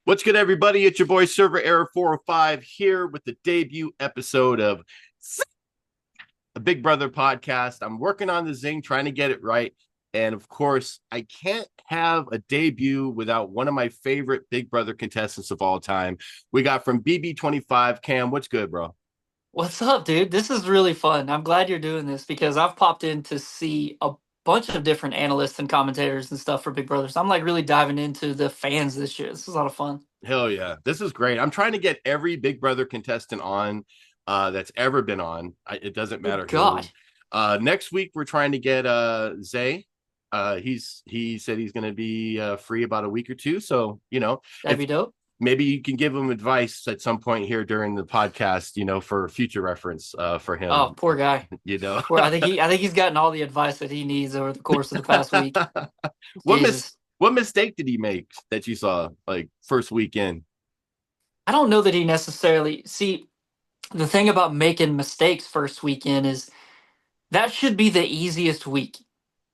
What's good, everybody? It's your boy Server Error 405 here with the debut episode of a Big Brother podcast. I'm working on the Zing, trying to get it right. And of course, I can't have a debut without one of my favorite Big Brother contestants of all time. We got from BB25. Cam, what's good, bro? What's up, dude? This is really fun. I'm glad you're doing this because I've popped in to see a bunch of different analysts and commentators and stuff for Big Brother. So I'm like really diving into the fans this year. This is a lot of fun. Hell yeah. This is great. I'm trying to get every Big Brother contestant on that's ever been on. It doesn't Oh matter God, who. Next week we're trying to get Zay. He said he's going to be free about a week or two. So, that'd if be dope. maybe you can give him advice at some point here during the podcast, for future reference for Oh, him, poor guy. you know. Poor. I think he's gotten all the advice that he needs over the course of the past week. what mis Jesus. what mistake did he make that you saw like first weekend? I don't know that he necessarily see the thing about making mistakes first weekend is that should be the easiest week.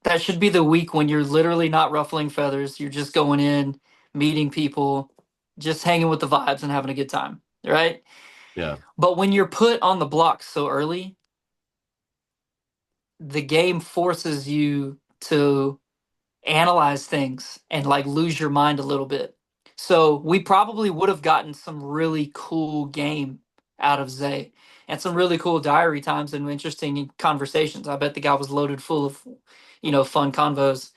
That should be the week when you're literally not ruffling feathers. You're just going in, meeting people, just hanging with the vibes and having a good time, right? Yeah. But when you're put on the block so early, the game forces you to analyze things and like lose your mind a little bit. So we probably would have gotten some really cool game out of Zay and some really cool diary times and interesting conversations. I bet the guy was loaded full of, fun convos.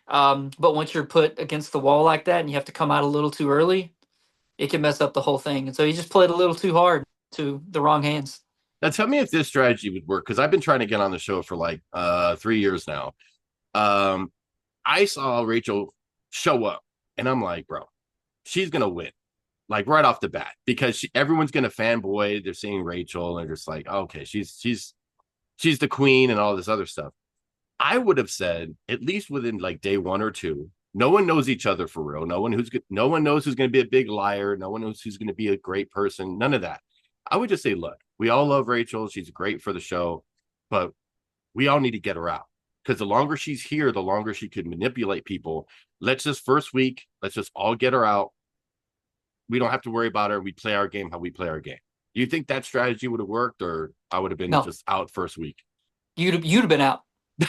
But once you're put against the wall like that and you have to come out a little too early, it can mess up the whole thing. And so he just played a little too hard to the wrong hands. Now tell me if this strategy would work because I've been trying to get on the show for like 3 years now. Um, I saw Rachel show up, and I'm like, bro, she's gonna win, like right off the bat, because everyone's gonna fanboy. They're seeing Rachel, and they're just like, oh, okay, she's the queen, and all this other stuff. I would have said at least within like day one or two. No one knows each other for real. No one knows who's going to be a big liar. No one knows who's going to be a great person. None of that. I would just say, look, we all love Rachel. She's great for the show, but we all need to get her out because the longer she's here, the longer she could manipulate people. Let's just first week, let's just all get her out. We don't have to worry about her. We play our game how we play our game. Do you think that strategy would have worked, or I would have been No, just out first week? you'd have been out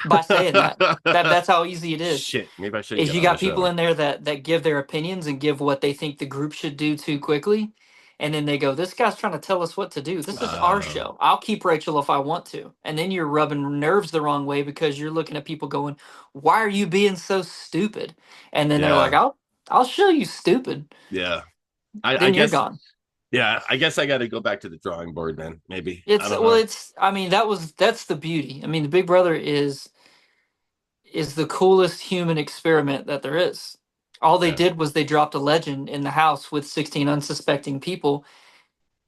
by saying that. That's how easy it is. Shit, maybe I shouldn't Is get you on the got people show. in there that give their opinions and give what they think the group should do too quickly, and then they go, "This guy's trying to tell us what to do. This is our Uh, show. I'll keep Rachel if I want to." And then you're rubbing nerves the wrong way because you're looking at people going, "Why are you being so stupid?" And then they're like, yeah, "I'll show you stupid." yeah. I Then you're guess, gone. yeah, I guess I got to go back to the drawing board then. Maybe I It's don't well, know. it's I mean that's the beauty. I mean, the Big Brother is the coolest human experiment that there is. All they Yeah, did was they dropped a legend in the house with 16 unsuspecting people.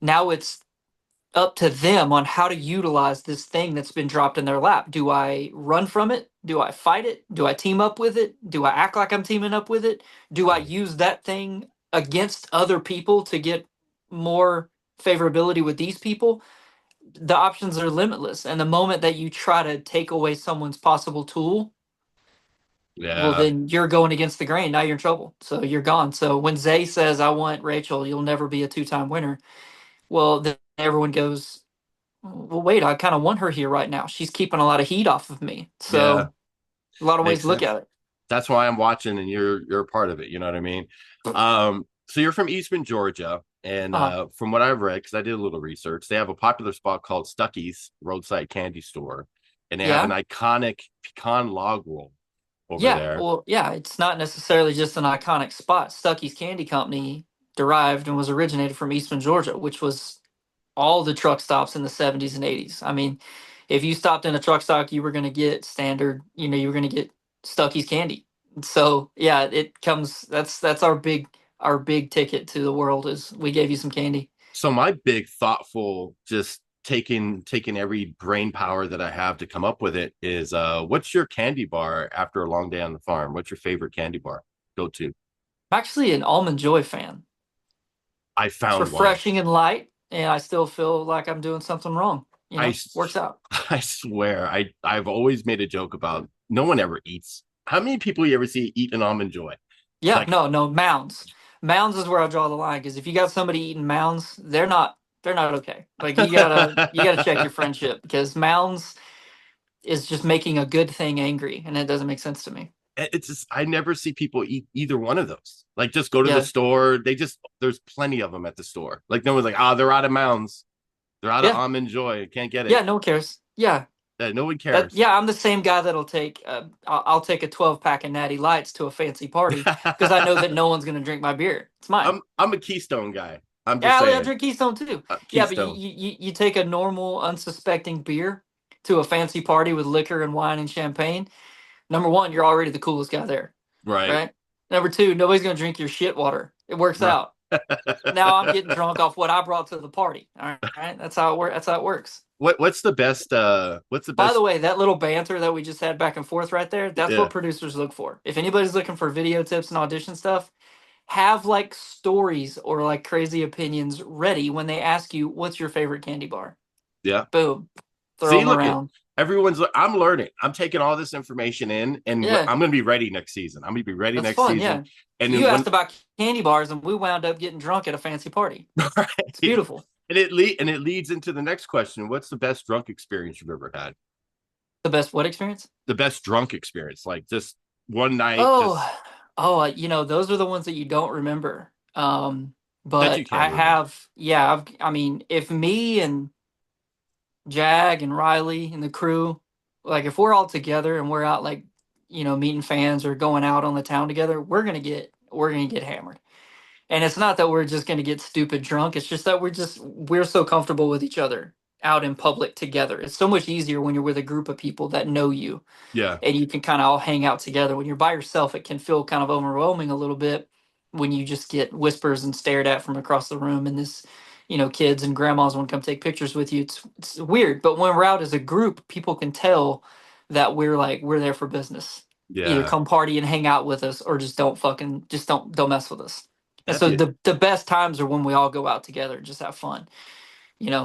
Now it's up to them on how to utilize this thing that's been dropped in their lap. Do I run from it? Do I fight it? Do I team up with it? Do I act like I'm teaming up with it? Do I use that thing against other people to get more favorability with these people? The options are limitless. And the moment that you try to take away someone's possible tool, well, yeah. then you're going against the grain. Now you're in trouble. So you're gone. So when Zay says, I want Rachel, you'll never be a two-time winner. Well, then everyone goes, well, wait, I kind of want her here right now. She's keeping a lot of heat off of me. Yeah, So a lot of ways makes to look sense. at it. That's why I'm watching, and you're a part of it. You know what I mean? So you're from Eastman, Georgia, and Uh, from what I've read, because I did a little research, they have a popular spot called Stuckey's Roadside Candy Store, and they have an yeah. iconic pecan log roll over Yeah. there. Well, yeah, it's not necessarily just an iconic spot. Stuckey's Candy Company derived and was originated from Eastman, Georgia, which was all the truck stops in the 70s and 80s. I mean, if you stopped in a truck stop, you were going to get standard, you were going to get Stuckey's candy. So, yeah, it comes that's our big ticket to the world is we gave you some candy. So my big thoughtful, just taking every brain power that I have to come up with it is what's your candy bar after a long day on the farm? What's your favorite candy bar? Go to. I'm actually an Almond Joy fan. I It's found one. refreshing and light, and I still feel like I'm doing something wrong. I Works out. I swear I've always made a joke about no one ever eats. How many people you ever see eat an almond joy? Yeah, Like no, no, mounds. Mounds is where I draw the line because if you got somebody eating mounds, they're not okay. Like you gotta check your friendship because mounds is just making a good thing angry, and it doesn't make sense to me. It's just I never see people eat either one of those. Like just go to the Yeah, store. There's plenty of them at the store. Like no one's like, they're out of mounds. They're out of yeah, almond joy. Can't get yeah. it. No one cares. Yeah, No one that cares. yeah. I'm the same guy that'll take I'll take a 12 pack of Natty Lights to a fancy party because I know that no one's gonna drink my beer. It's mine. I'm a Keystone guy. I'm just Yeah, I saying. drink Keystone too. Yeah, but Keystone. you take a normal, unsuspecting beer to a fancy party with liquor and wine and champagne. Number one, you're already the coolest guy there, Right. right? Number two, nobody's gonna drink your shit water. It works Right. out. Now I'm getting drunk off what I brought to the party. All right, that's how it works. That's how it works. What's the best what's the By the best way, that little banter that we just had back and forth right there, that's yeah. what producers look for. If anybody's looking for video tips and audition stuff, have like stories or like crazy opinions ready when they ask you what's your favorite candy bar. Yeah. Boom, throw See, them look at around. I'm learning. I'm taking all this information in and Yeah, I'm going to be ready next season. I'm going to be ready that's next fun. season. Yeah, And you then asked about candy bars, and we wound up getting drunk at a fancy party. It's right. beautiful. And it leads into the next question. What's the best drunk experience you've ever had? The best what experience? The best drunk experience, like just one night, Oh, just those are the ones that you don't remember. that you But I can remember. have, yeah, I mean, if me and Jag and Riley and the crew, like if we're all together and we're out like, meeting fans or going out on the town together, we're gonna get hammered. And it's not that we're just gonna get stupid drunk. It's just that we're so comfortable with each other out in public together. It's so much easier when you're with a group of people that know you Yeah. and you can kind of all hang out together. When you're by yourself, it can feel kind of overwhelming a little bit when you just get whispers and stared at from across the room, and this, kids and grandmas want to come take pictures with you. It's weird, but when we're out as a group, people can tell that we're there for business. Either Yeah. come party and hang out with us, or just don't mess with us. And That'd so be the best times are when we all go out together and just have fun.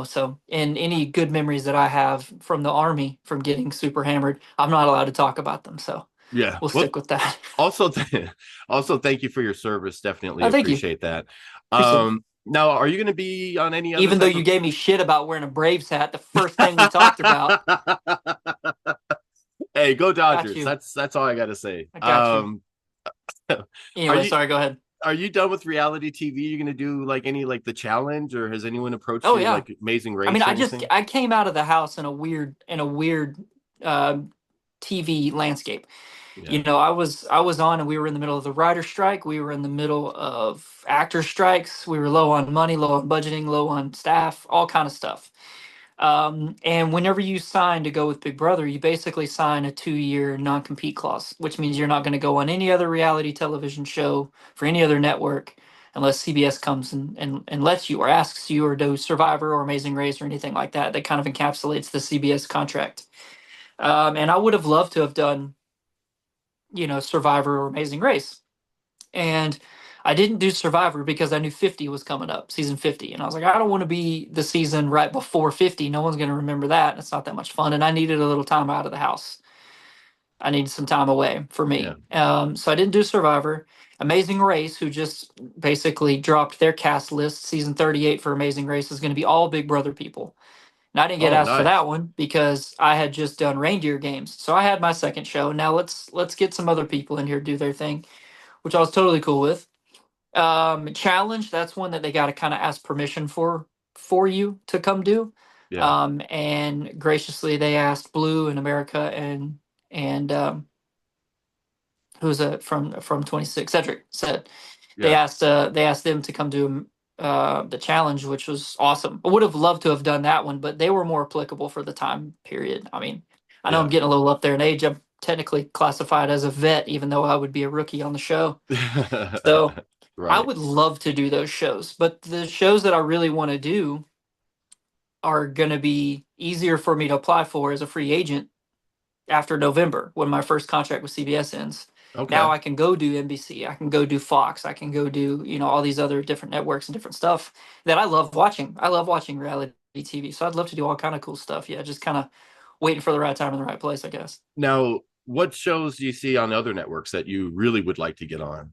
So and any good memories that I have from the army from getting super hammered, I'm not allowed to talk about them, so yeah. we'll Well, stick with that. also also thank you for your service. Definitely Oh, thank you. appreciate that. Appreciate it. Now are you going to be on any other Even though type you gave me shit about wearing a Braves hat, the first thing we talked about. of Hey, go Got Dodgers. you. That's all I got to say. I got you. Are Anyway, you sorry, go ahead. are you done with reality TV? You going to do like any like the challenge, or has anyone approached Oh you yeah. like Amazing I mean, Race or I anything? I came out of the house in a weird uh, TV landscape. Yeah. I was on, and we were in the middle of the writer strike. We were in the middle of actor strikes. We were low on money, low on budgeting, low on staff, all kind of stuff. And whenever you sign to go with Big Brother, you basically sign a 2-year non-compete clause, which means you're not going to go on any other reality television show for any other network unless CBS comes and lets you or asks you or do Survivor or Amazing Race or anything like that. That kind of encapsulates the CBS contract. And I would have loved to have done, Survivor or Amazing Race. And I didn't do Survivor because I knew 50 was coming up, season 50. And I was like, I don't want to be the season right before 50. No one's going to remember that. It's not that much fun. And I needed a little time out of the house. I needed some time away for Yeah. me. So I didn't do Survivor. Amazing Race, who just basically dropped their cast list, season 38 for Amazing Race, is going to be all Big Brother people. And I didn't get Oh, asked for nice. that one because I had just done Reindeer Games. So I had my second show. Now let's get some other people in here to do their thing, which I was totally cool with. Challenge, that's one that they got to kind of ask permission for you to come do. Yeah. And graciously they asked Blue and America and who's from 26, Cedric said they Yeah. asked them to come do the challenge, which was awesome. I would have loved to have done that one, but they were more applicable for the time period. I mean, I know I'm Yeah. getting a little up there in age. I'm technically classified as a vet, even though I would be a rookie on the show. So I Right. would love to do those shows, but the shows that I really want to do are going to be easier for me to apply for as a free agent after November when my first contract with CBS ends. Now Okay. I can go do NBC, I can go do Fox, I can go do, all these other different networks and different stuff that I love watching. I love watching reality TV. So I'd love to do all kind of cool stuff. Yeah, just kind of waiting for the right time in the right place, I guess. Now, what shows do you see on other networks that you really would like to get on?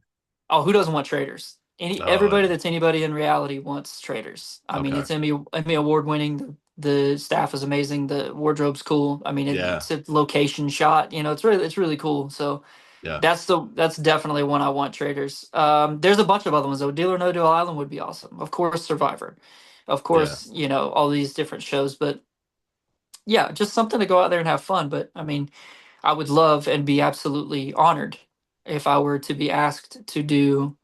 Oh, who doesn't want traders? Oh Everybody yeah. that's anybody in reality wants traders. I mean, Okay. it's Emmy award winning. The staff is amazing. The wardrobe's cool. I mean, Yeah. it's a location shot. It's really cool. So Yeah. that's definitely one I want traders. There's a bunch of other ones though. Deal or No Deal Island would be awesome. Of course, Survivor. Of Yeah. course, all these different shows. But yeah, just something to go out there and have fun. But I mean, I would love and be absolutely honored if I were to be asked to do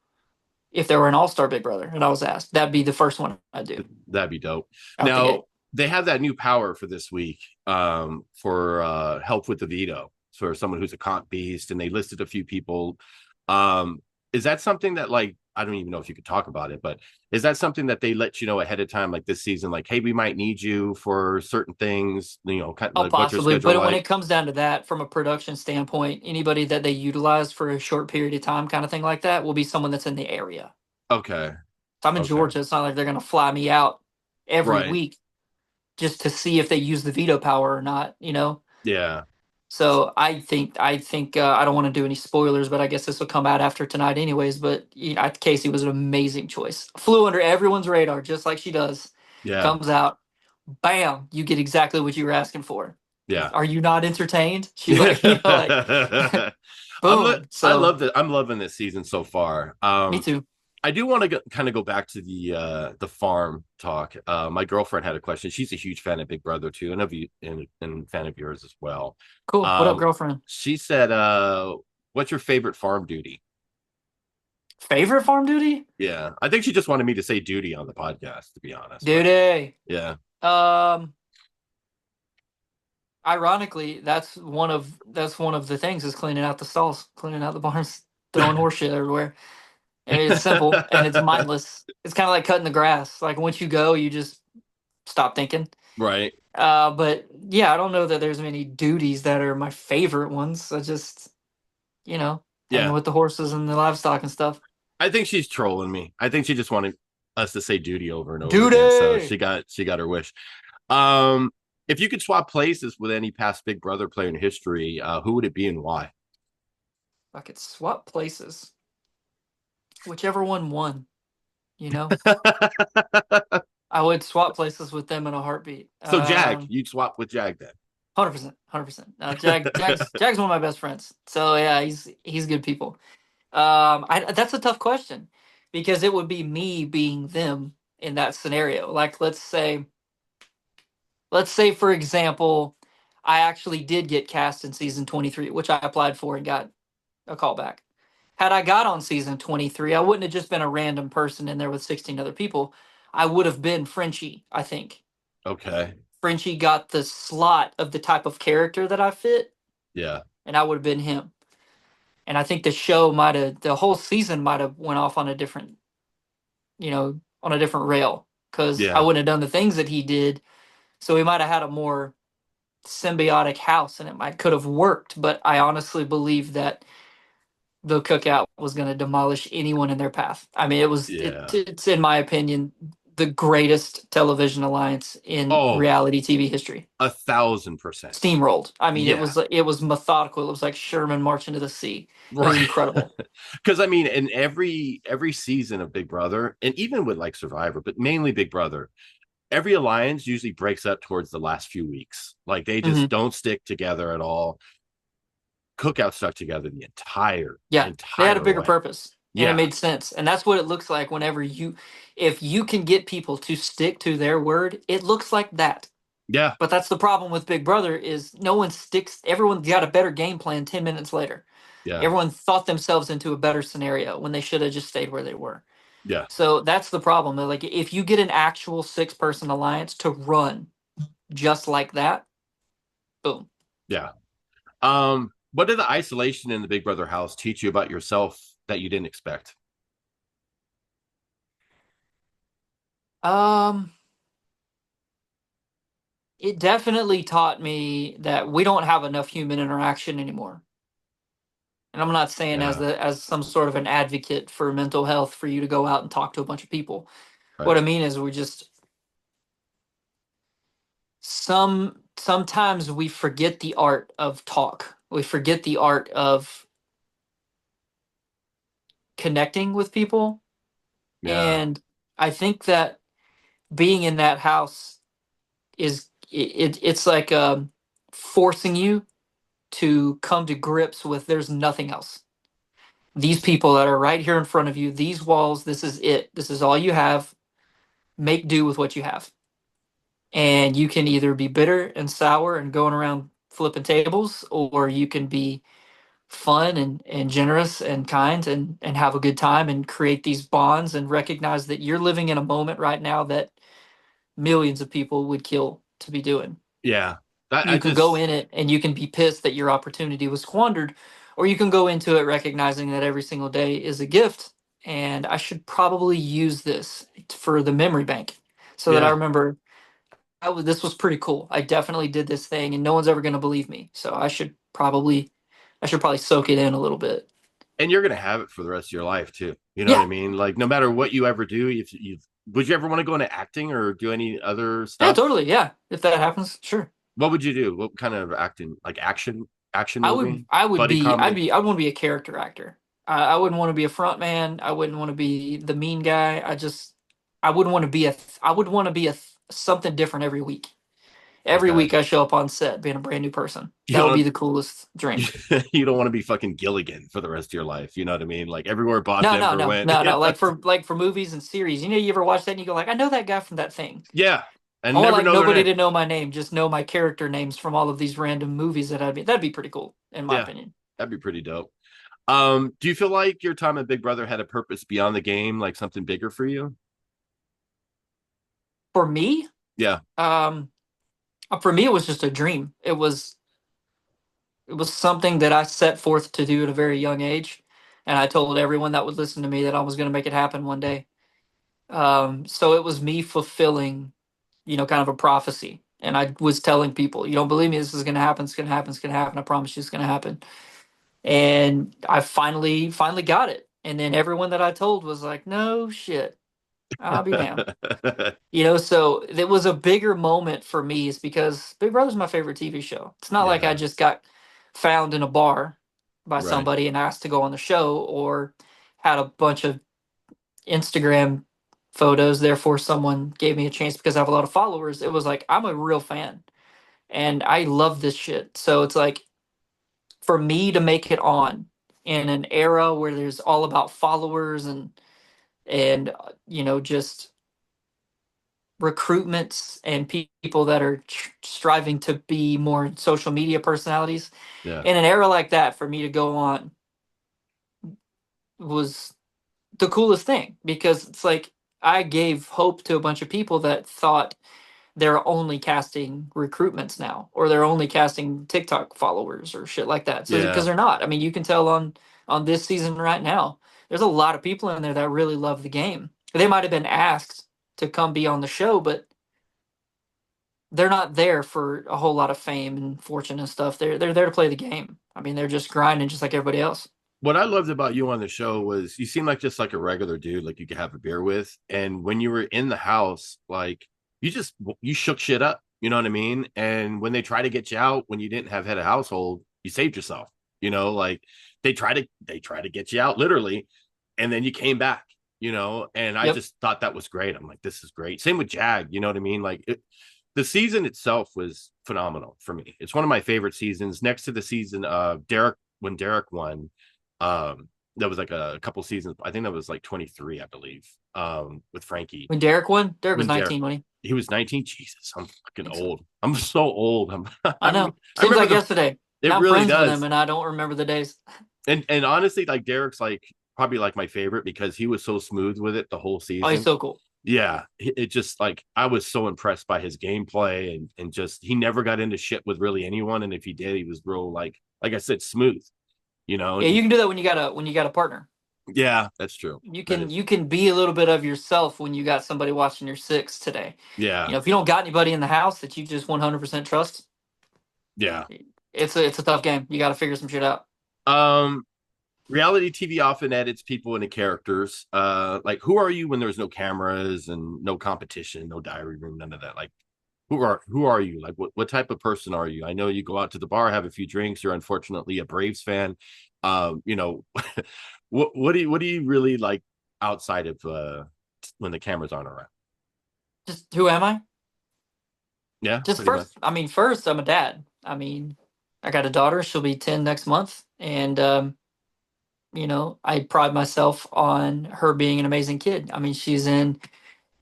if there were an all-star Big Brother and I was asked, that'd be the first one I'd do That'd be dope. out the Now gate. they have that new power for this week, for help with the veto. For someone who's a comp beast, and they listed a few people. Um, is that something that, like, I don't even know if you could talk about it, but is that something that they let you know ahead of time, like this season, like, hey, we might need you for certain things, kind of Oh, like what's your possibly, schedule but when like? it comes down to that, from a production standpoint, anybody that they utilize for a short period of time, kind of thing like that, will be someone that's in the area. Okay. So I'm in Okay. Georgia. It's not like they're going to fly me out every Right. week just to see if they use the veto power or not. Yeah. So I think I don't want to do any spoilers, but I guess this will come out after tonight anyways. But Casey was an amazing choice. Flew under everyone's radar just like she does. Yeah. Comes out, bam! You get exactly what you were asking for. Yeah. Are you not entertained? She's like, like, I'm boom. So I'm loving this season so far. me too. I do want to kind of go back to the farm talk. My girlfriend had a question. She's a huge fan of Big Brother too, and of you, and fan of yours as well. Cool. What up, Um, girlfriend? she said, "What's your favorite farm duty?" Favorite farm duty? Yeah, I think she just wanted me to say duty on the podcast, to be honest. But Duty. yeah, Um, Ironically, that's one of the things is cleaning out the stalls, cleaning out the barns, throwing horse shit everywhere. And it's simple and it's mindless. It's kind of like cutting the grass. Like once you go, you just stop thinking. right. But yeah, I don't know that there's many duties that are my favorite ones. I just, hanging Yeah, with the horses and the livestock and stuff. I think she's trolling me. I think she just wanted us to say duty over and over again. So Duty. she got her wish. Um, if you could swap places with any past Big Brother player in history, who would it be and why? I could swap places. Whichever one won, you know? I would swap places with them in a heartbeat. So Jag, you'd swap with Jag then. 100%, 100%. Jag's one of my best friends. So yeah, he's good people. That's a tough question because it would be me being them in that scenario. Like let's say for example, I actually did get cast in season 23, which I applied for and got a call back. Had I got on season 23, I wouldn't have just been a random person in there with 16 other people. I would have been Frenchie, I think. Okay. Frenchie got the slot of the type of character that I fit, Yeah. and I would have been him. And I think the whole season might have went off on a different rail because I Yeah. wouldn't have done the things that he did. So we might have had a more symbiotic house, and it might could have worked. But I honestly believe that the cookout was going to demolish anyone in their path. I mean, Yeah. it's in my opinion the greatest television alliance in Oh, reality TV history. 1,000%. Steamrolled. I mean, it Yeah. was it was methodical. It was like Sherman marching to the sea. It was Right. incredible. Because I mean, in every season of Big Brother, and even with like Survivor, but mainly Big Brother, every alliance usually breaks up towards the last few weeks. Like they just Hmm. don't stick together at all. Cookout stuck together the entire Yeah, they had a entire bigger way. purpose, and it Yeah. made sense. And that's what it looks like if you can get people to stick to their word, it looks like that. Yeah. But that's the problem with Big Brother is no one sticks. Everyone got a better game plan 10 minutes later. Yeah. Everyone thought themselves into a better scenario when they should have just stayed where they were. Yeah. So that's the problem. Like if you get an actual 6-person alliance to run just like that, boom. Yeah. What did the isolation in the Big Brother house teach you about yourself that you didn't expect? Um, it definitely taught me that we don't have enough human interaction anymore. And I'm not saying Yeah. as some sort of an advocate for mental health for you to go out and talk to a bunch of people. What Right. I mean is we just sometimes we forget the art of talk. We forget the art of connecting with people Yeah. And I think that being in that house it's like forcing you to come to grips with there's nothing else. These people that are right here in front of you, these walls, this is it. This is all you have. Make do with what you have. And you can either be bitter and sour and going around flipping tables, or you can be fun and generous and kind and have a good time and create these bonds and recognize that you're living in a moment right now that millions of people would kill to be doing. Yeah. I You can go just, in it and you can be pissed that your opportunity was squandered, or you can go into it recognizing that every single day is a gift and I should probably use this for the memory bank so that I yeah. remember this was pretty cool. I definitely did this thing and no one's ever going to believe me. So I should probably soak it in a little bit. And you're gonna have it for the rest of your life too. You know what I Yeah. mean? Like no matter what you ever do, if you would you ever want to go into acting or do any other Yeah, stuff? totally. Yeah. If that happens, sure. What would you do? What kind of acting? Like action I would movie, I would buddy be I'd comedy? be I would want to be a character actor. I wouldn't want to be a front man. I wouldn't want to be the mean guy. I wouldn't want to be a I would want to be something different every week. Every Okay. week I show up on set being a brand new person. You That would be don't the coolest dream. you don't want to be fucking Gilligan for the rest of your life. You know what I mean? Like everywhere Bob No, no, Denver no, went. no, no. Like for movies and series, you ever watch that and you go like, I know that guy from that thing. Yeah. And I want never like know their nobody name. to know my name, just know my character names from all of these random movies that'd be pretty cool in my Yeah. opinion. That'd be pretty dope. Do you feel like your time at Big Brother had a purpose beyond the game, like something bigger for you? For me, Yeah. um, it was just a dream. It was something that I set forth to do at a very young age, and I told everyone that would listen to me that I was going to make it happen one day. So it was me fulfilling, kind of a prophecy. And I was telling people, you don't believe me, this is going to happen. It's going to happen. It's going to happen. I promise you, it's going to happen. And I finally got it. And then everyone that I told was like, no shit, I'll be damned. So it was a bigger moment for me is because Big Brother's my favorite TV show. It's not like I Yeah. just got found in a bar by Right. somebody and asked to go on the show or had a bunch of Instagram photos, therefore someone gave me a chance because I have a lot of followers. It was like I'm a real fan and I love this shit. So it's like for me to make it on in an era where there's all about followers and just recruitments and people that are striving to be more social media personalities Yeah. in an era like that for me to go on was the coolest thing because it's like I gave hope to a bunch of people that thought they're only casting recruitments now or they're only casting TikTok followers or shit like that. So because Yeah. they're not. I mean, you can tell on this season right now. There's a lot of people in there that really love the game. They might have been asked to come be on the show, but they're not there for a whole lot of fame and fortune and stuff. They're there to play the game. I mean, they're just grinding just like everybody else. What I loved about you on the show was you seemed like just like a regular dude, like you could have a beer with. And when you were in the house, like you shook shit up. You know what I mean? And when they try to get you out when you didn't have head of household, you saved yourself. Like they try to get you out literally, and then you came back. And I Yep. just thought that was great. I'm like, this is great. Same with Jag. You know what I mean? The season itself was phenomenal for me. It's one of my favorite seasons. Next to the season of Derek when Derek won, that was like a couple seasons. I think that was like 23, I believe, with Frankie. When Derek won, Derek was When Derek 19 when he was 19. Jesus, I'm I fucking think so. old. I'm so old. I I know. Seems remember like yesterday. it Now I'm really friends with him does. and I don't remember the days. And honestly, like Derek's like probably like my favorite because he was so smooth with it the whole Oh, he's season. so cool. Yeah, it just like I was so impressed by his gameplay and just he never got into shit with really anyone. And if he did, he was real like I said, smooth. Yeah, you can do that when you got a partner. Yeah, that's true. You That can is you can be a little bit of yourself when you got somebody watching your six today. yeah, If you don't got anybody in the house that you just 100% trust, yeah. it's a tough game. You got to figure some shit out. Um Reality TV often edits people into characters. Like who are you when there's no cameras and no competition, no diary room, none of that? Like who are you? Like what type of person are you? I know you go out to the bar, have a few drinks. You're unfortunately a Braves fan. You know, what do you really like? outside of when the cameras aren't around? Just who am I? Yeah, Just pretty much. first, I mean, first, I'm a dad. I mean, I got a daughter. She'll be 10 next month. And, I pride myself on her being an amazing kid. I mean, she's in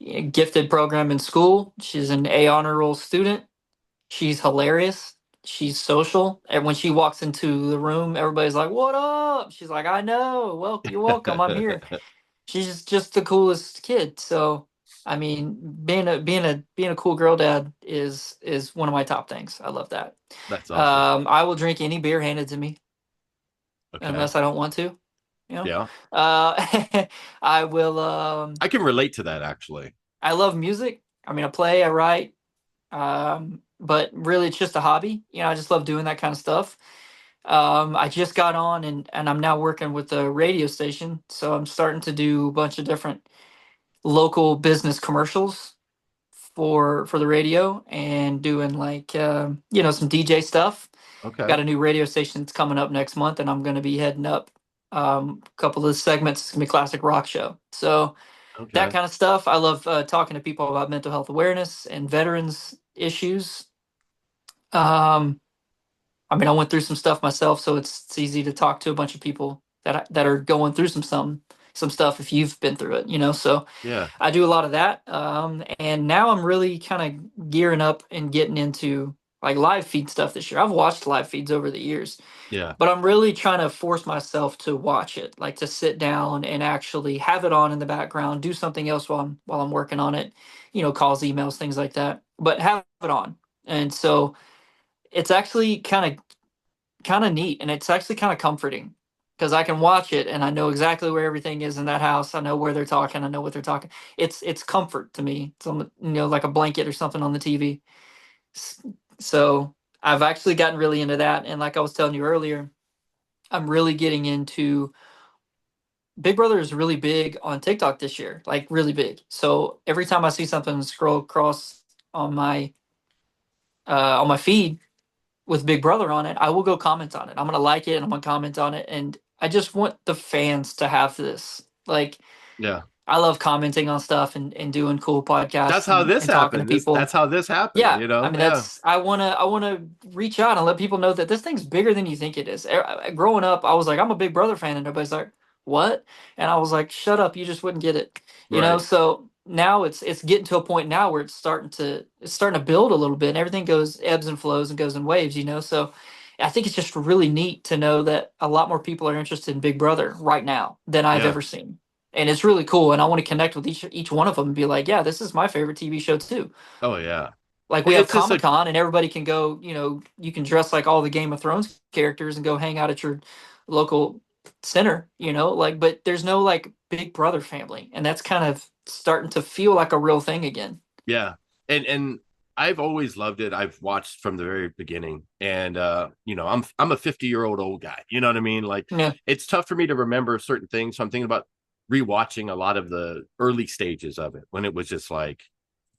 a gifted program in school. She's an A honor roll student. She's hilarious. She's social. And when she walks into the room, everybody's like, "What up?" She's like, "I know. Well, you're welcome. I'm here." She's just the coolest kid. So, I mean, being a cool girl dad is one of my top things. I love that. That's awesome. I will drink any beer handed to me Okay. unless I don't want to. You know, Yeah. I will. I can relate to that actually. I love music. I mean, I play, I write, but really, it's just a hobby. I just love doing that kind of stuff. I just got on and I'm now working with a radio station, so I'm starting to do a bunch of different local business commercials for the radio and doing like some DJ stuff. Okay. Got a new radio station that's coming up next month, and I'm going to be heading up a couple of segments. It's gonna be a classic rock show. So that Okay. kind of stuff. I love talking to people about mental health awareness and veterans issues. Um, I mean, I went through some stuff myself, so it's easy to talk to a bunch of people that are going through some stuff if you've been through it. So Yeah. I do a lot of that, and now I'm really kind of gearing up and getting into like live feed stuff this year. I've watched live feeds over the years, Yeah. but I'm really trying to force myself to watch it, like to sit down and actually have it on in the background, do something else while I'm working on it, calls, emails, things like that, but have it on. And so it's actually kind of neat, and it's actually kind of comforting because I can watch it and I know exactly where everything is in that house. I know where they're talking. I know what they're talking. It's comfort to me. It's like a blanket or something on the TV. So I've actually gotten really into that, and like I was telling you earlier, I'm really getting into Big Brother is really big on TikTok this year, like really big. So every time I see something scroll across on my feed with Big Brother on it, I will go comment on it. I'm gonna like it and I'm gonna comment on it, and I just want the fans to have this. Like, Yeah. I love commenting on stuff and doing cool That's podcasts how this and talking to happened. That's people. how this happened, Yeah, you I know? mean Yeah. I wanna reach out and let people know that this thing's bigger than you think it is. Growing up, I was like, I'm a Big Brother fan, and everybody's like, what? And I was like, shut up, you just wouldn't get it. Right. So now it's getting to a point now where it's starting to build a little bit, and everything goes ebbs and flows and goes in waves. So I think it's just really neat to know that a lot more people are interested in Big Brother right now than I've Yeah. ever seen. And it's really cool, and I want to connect with each one of them and be like, yeah, this is my favorite TV show too. Oh yeah. Like, we have It's just Comic a Con and everybody can go, you can dress like all the Game of Thrones characters and go hang out at your local center, like, but there's no like Big Brother family. And that's kind of starting to feel like a real thing again. yeah. And I've always loved it. I've watched from the very beginning. And I'm a 50-year-old old guy. You know what I mean? Like Yeah. it's tough for me to remember certain things. So I'm thinking about rewatching a lot of the early stages of it when it was just like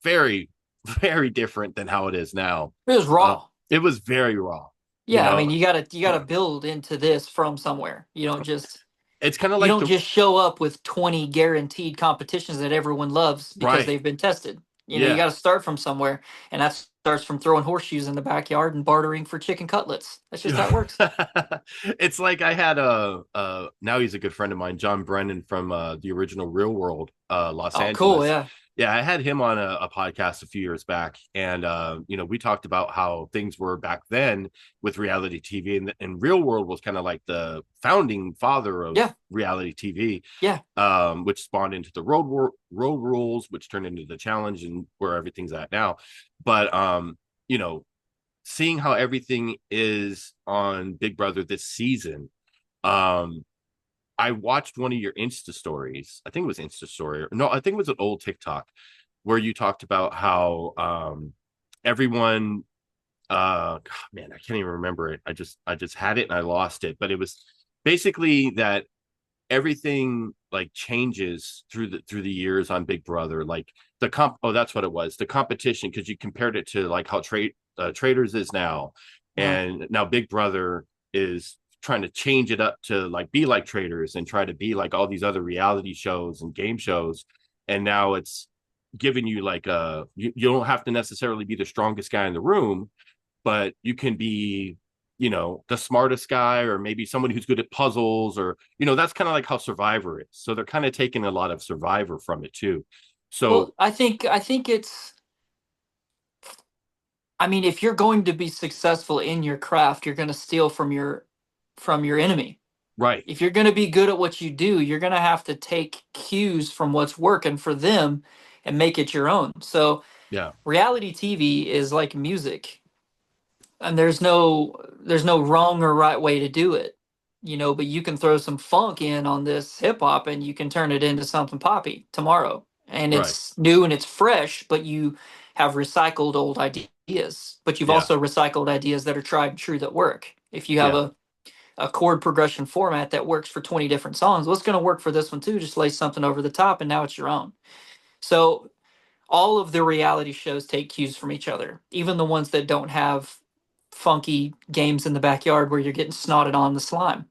very, very different than how it is now. It was raw. It was very raw, you Yeah. I mean, know. you gotta build into this from somewhere. It's kind of You like don't the just show up with 20 guaranteed competitions that everyone loves because right. they've been tested. You Yeah. got to start from somewhere, and that starts from throwing horseshoes in the backyard and bartering for chicken cutlets. That's just how it works. It's like I had a now he's a good friend of mine, John Brennan from the original Real World, Los Oh, cool. Angeles. Yeah. Yeah, I had him on a podcast a few years back, and we talked about how things were back then with reality TV, and Real World was kind of like the founding father of Yeah. reality TV, Yeah. which spawned into the road rules, which turned into the challenge, and where everything's at now. But you know, seeing how everything is on Big Brother this season, um, I watched one of your Insta stories. I think it was Insta story. No, I think it was an old TikTok where you talked about how everyone man, I can't even remember it. I just had it and I lost it. But it was basically that everything like changes through the years on Big Brother. Like the comp oh, that's what it was. The competition, because you compared it to like how traders is now, Uh, and now Big Brother is trying to change it up to like be like traders and try to be like all these other reality shows and game shows. And now it's giving you like you don't have to necessarily be the strongest guy in the room, but you can be, the smartest guy, or maybe somebody who's good at puzzles, or, that's kind of like how Survivor is. So they're kind of taking a lot of Survivor from it too. So Well, I think it's, I mean, if you're going to be successful in your craft, you're going to steal from your enemy. right. If you're going to be good at what you do, you're going to have to take cues from what's working for them and make it your own. So, Yeah. reality TV is like music, and there's no wrong or right way to do it. But you can throw some funk in on this hip hop and you can turn it into something poppy tomorrow. And Right. it's new and it's fresh, but you have recycled old ideas. But you've Yeah. also recycled ideas that are tried and true that work. If you have Yeah. a chord progression format that works for 20 different songs, what's going to work for this one too? Just lay something over the top and now it's your own. So all of the reality shows take cues from each other, even the ones that don't have funky games in the backyard where you're getting snotted on the slime.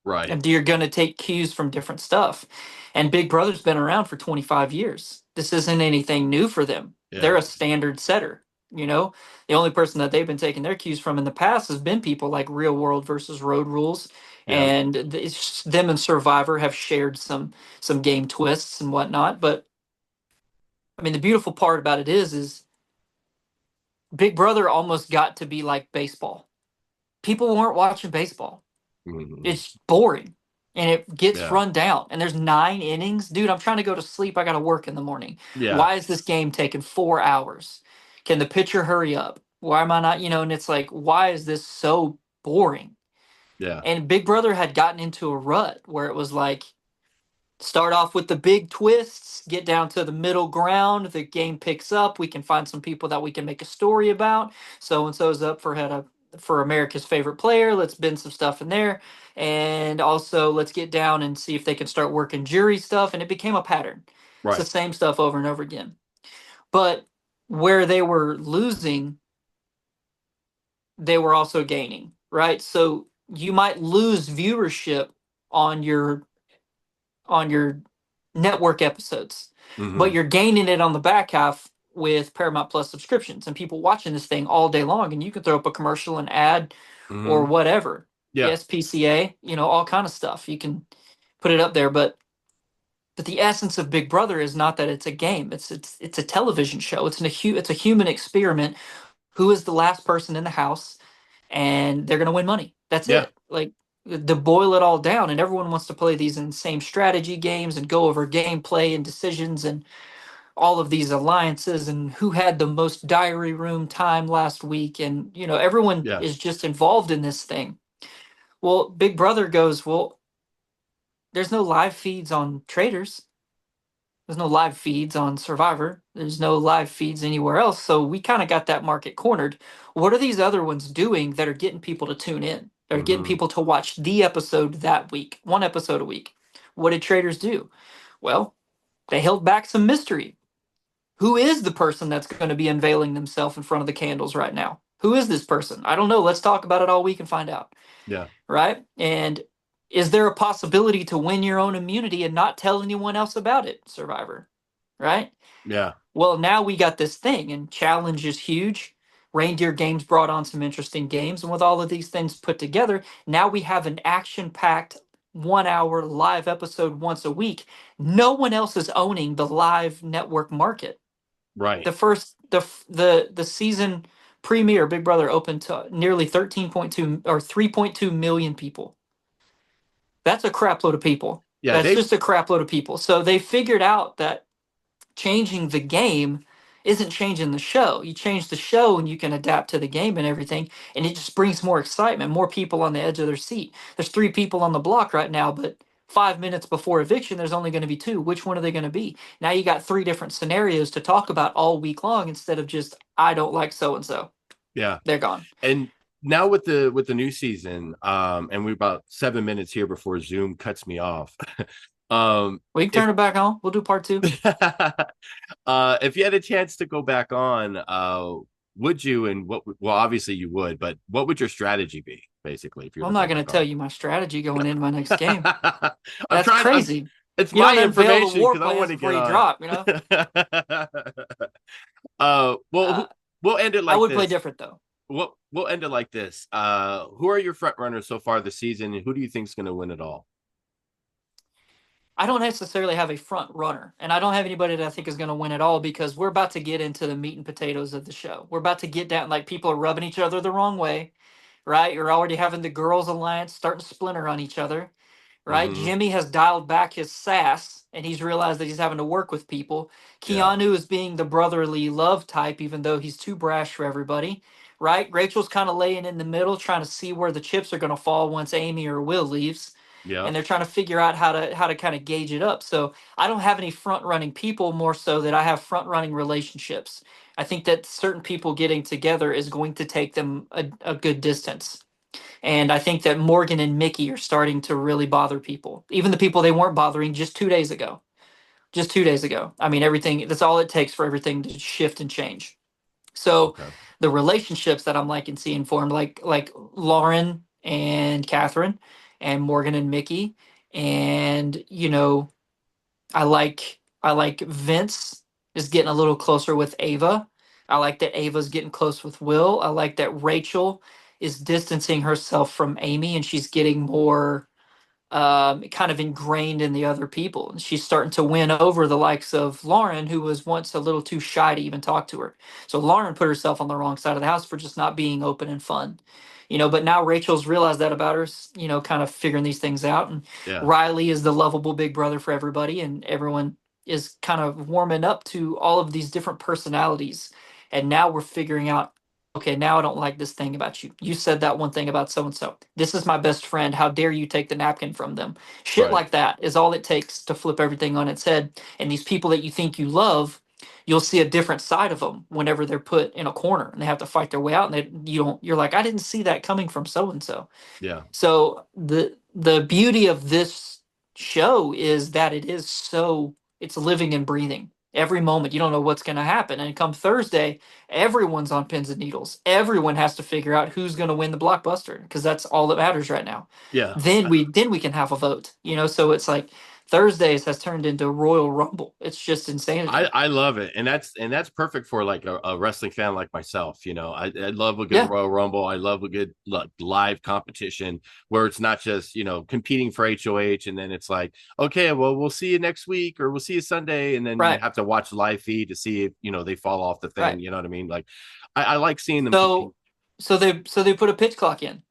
Right. And you're going to take cues from different stuff. And Big Brother's been around for 25 years. This isn't anything new for them. They're Yeah. a standard setter. You know, the only person that they've been taking their cues from in the past has been people like Real World versus Road Rules, Yeah. and them and Survivor have shared some game twists and whatnot. But I mean, the beautiful part about it is Big Brother almost got to be like baseball. People weren't watching baseball. Mhm. It's boring and it gets Yeah. run down. And there's 9 innings. Dude, I'm trying to go to sleep. I got to work in the morning. Yeah. Why is this game taking 4 hours? Can the pitcher hurry up? Why am I not, and it's like, why is this so boring? Yeah. And Big Brother had gotten into a rut where it was like, start off with the big twists, get down to the middle ground, the game picks up, we can find some people that we can make a story about. So and so's up for America's favorite player. Let's bend some stuff in there. And also let's get down and see if they can start working jury stuff. And it became a pattern. It's the Right. same stuff over and over again. But where they were losing, they were also gaining, right? So you might lose viewership on your network episodes, but Hmm. you're gaining it on the back half with Paramount Plus subscriptions and people watching this thing all day long. And you can throw up a commercial, an ad, or Hmm. whatever. Yeah. Yes, PCA, all kind of stuff. You can put it up there, but the essence of Big Brother is not that it's a game. It's a television show. It's a human experiment. Who is the last person in the house? And they're going to win money. That's Yeah. it. Like, to boil it all down, and everyone wants to play these insane strategy games and go over gameplay and decisions and all of these alliances and who had the most diary room time last week, and everyone Yeah. is just involved in this thing. Well, Big Brother goes, well, there's no live feeds on Traders. There's no live feeds on Survivor. There's no live feeds anywhere else. So we kind of got that market cornered. What are these other ones doing that are getting people to tune in? They're getting Hmm. people to watch the episode that week, one episode a week. What did traders do? Well, they held back some mystery. Who is the person that's going to be unveiling themselves in front of the candles right now? Who is this person? I don't know. Let's talk about it all week and find out. Yeah. Right? And is there a possibility to win your own immunity and not tell anyone else about it, Survivor? Right? Yeah. Well, now we got this thing, and challenge is huge. Reindeer Games brought on some interesting games, and with all of these things put together, now we have an action-packed 1 hour live episode once a week. No one else is owning the live network market. Right. The first the season premiere, Big Brother, opened to nearly 13.2 or 3.2 million people. That's a crap load of people. Yeah. That's They, just a crap load of people. So they figured out that changing the game isn't changing the show. You change the show and you can adapt to the game and everything, and it just brings more excitement, more people on the edge of their seat. There's 3 people on the block right now, but 5 minutes before eviction, there's only going to be two. Which one are they going to be? Now you got 3 different scenarios to talk about all week long instead of just, I don't like so and so. yeah. They're gone. And now with the new season, and we're about 7 minutes here before Zoom cuts me off. We can If turn it back on. We'll do part two. if you had a chance to go back on, would you, and well, obviously you would, but what would your strategy be, basically, if you're I'm the not board going to of tell guard? you my strategy going into my next game. I'm That's trying, crazy. it's You my don't unveil the information war because I want plans to before get you on. drop, you know? Well, Uh, we'll end it I like would play this. different, though. We'll end it like this. Who are your front runners so far this season, and who do you think is going to win it all? I don't necessarily have a front runner, and I don't have anybody that I think is going to win it all because we're about to get into the meat and potatoes of the show. We're about to get down, like, people are rubbing each other the wrong way, right? You're already having the girls' alliance starting to splinter on each other, right? Mm-hmm. Jimmy has dialed back his sass and he's realized that he's having to work with people. Yeah. Keanu is being the brotherly love type, even though he's too brash for everybody, right? Rachel's kind of laying in the middle, trying to see where the chips are going to fall once Amy or Will leaves. Yeah. And they're trying to figure out how to kind of gauge it up. So I don't have any front running people, more so that I have front running relationships. I think that certain people getting together is going to take them a good distance. And I think that Morgan and Mickey are starting to really bother people, even the people they weren't bothering just 2 days ago. Just 2 days ago. I mean, everything, that's all it takes for everything to shift and change. So Okay. the relationships that I'm liking seeing formed, like Lauren and Catherine and Morgan and Mickey. And, I like Vince is getting a little closer with Ava. I like that Ava's getting close with Will. I like that Rachel is distancing herself from Amy and she's getting more kind of ingrained in the other people. And she's starting to win over the likes of Lauren, who was once a little too shy to even talk to her. So Lauren put herself on the wrong side of the house for just not being open and fun. But now Rachel's realized that about her, kind of figuring these things out. And Yeah. Riley is the lovable big brother for everybody, and everyone is kind of warming up to all of these different personalities. And now we're figuring out, okay, now I don't like this thing about you. You said that one thing about so and so. This is my best friend. How dare you take the napkin from them? Shit Right. like that is all it takes to flip everything on its head. And these people that you think you love, you'll see a different side of them whenever they're put in a corner and they have to fight their way out. And you're like, I didn't see that coming from so and so. Yeah. So the beauty of this show is that it's living and breathing. Every moment you don't know what's going to happen, and come Thursday, everyone's on pins and needles. Everyone has to figure out who's going to win the blockbuster because that's all that matters right now. Yeah. Then we can have a vote. So it's like Thursdays has turned into Royal Rumble. It's just insanity. I love it, and that's perfect for like a wrestling fan like myself. I love a good Yeah, Royal Rumble. I love a good live competition where it's not just competing for HOH, and then it's like, okay, well, we'll see you next week or we'll see you Sunday, and then you right, have to watch the live feed to see if they fall off the thing. right. You know what I mean? Like, I like seeing them compete. So they put a pitch clock in,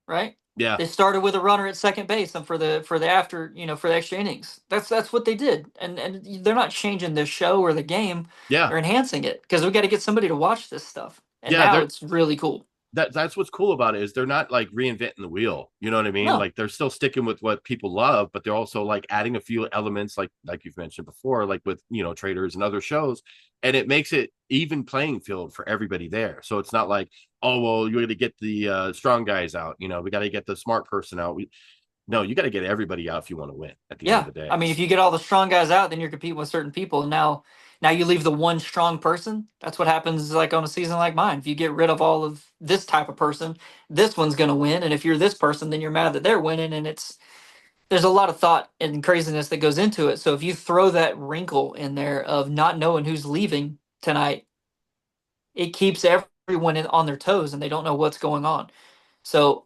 right? Yeah, They started with a runner at second base and for the after, for the extra innings. That's what they did. And they're not changing the show or the game. yeah, They're enhancing it because we got to get somebody to watch this stuff. And yeah. now They're it's really cool. that's what's cool about it is they're not like reinventing the wheel. You know what I mean? No. Like they're still sticking with what people love, but they're also like adding a few elements like you've mentioned before, like with traders and other shows, and it makes it even playing field for everybody there. So it's not like, oh well, you're gonna get the strong guys out. We got to get the smart person out. No, you got to get everybody out if you want to win at the end of Yeah. the I day. mean, if you get all the strong guys out, then you're competing with certain people. And now you leave the one strong person. That's what happens like on a season like mine. If you get rid of all of this type of person, this one's going to win. And if you're this person, then you're mad that they're winning. And there's a lot of thought and craziness that goes into it. So if you throw that wrinkle in there of not knowing who's leaving tonight, it keeps everyone on their toes and they don't know what's going on. So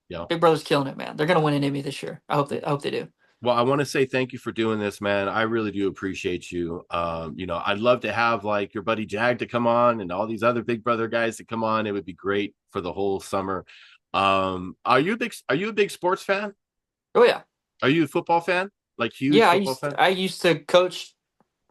Yeah. Big Brother's killing it, man. They're going to win an Emmy this year. I hope they do. Well, I want to say thank you for doing this, man. I really do appreciate you. I'd love to have like your buddy Jag to come on and all these other Big Brother guys to come on. It would be great for the whole summer. Are you a big sports fan? Oh yeah. Are you a football fan? Like huge Yeah, I football used fan? I used to coach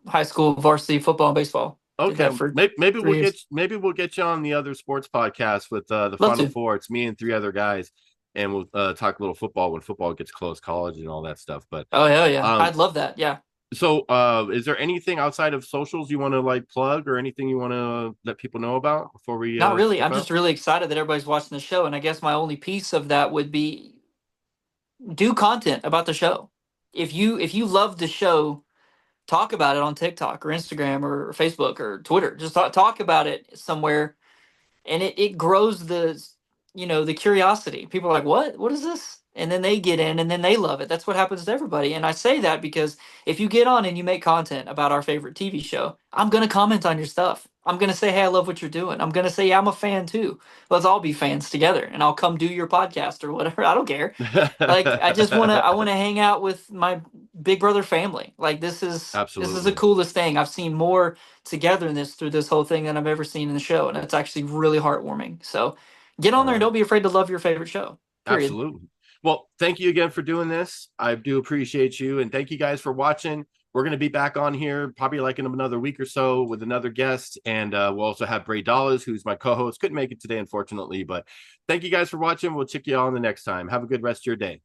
high school varsity football and baseball. Did Okay, that for maybe we'll 3 get years. maybe we'll get you on the other sports podcast with the Love Final to. Four. It's me and three other guys, and we'll talk a little football when football gets close, college and all that stuff. But Oh hell yeah. um, I'd love that. Yeah. so is there anything outside of socials you want to like plug or anything you want to let people know about before we Not really. skip I'm out? just really excited that everybody's watching the show. And I guess my only piece of that would be do content about the show. If you love the show, talk about it on TikTok or Instagram or Facebook or Twitter. Just talk about it somewhere, and it grows the, the curiosity. People are like, what is this? And then they get in and then they love it. That's what happens to everybody. And I say that because if you get on and you make content about our favorite TV show, I'm going to comment on your stuff. I'm going to say, hey, I love what you're doing. I'm going to say, yeah, I'm a fan too. Let's all be fans together, and I'll come do your podcast or whatever. I don't care. Like, I want to hang out with my big brother family. Like, this is the Absolutely. coolest thing. I've seen more togetherness through this whole thing than I've ever seen in the show, and it's actually really heartwarming. So get All on there and right. don't be afraid to love your favorite show. Period. Absolutely. Well, thank you again for doing this. I do appreciate you. And thank you guys for watching. We're going to be back on here probably like in another week or so with another guest. And we'll also have Bray Dollars, who's my co host. Couldn't make it today, unfortunately. But thank you guys for watching. We'll check you all in the next time. Have a good rest of your day.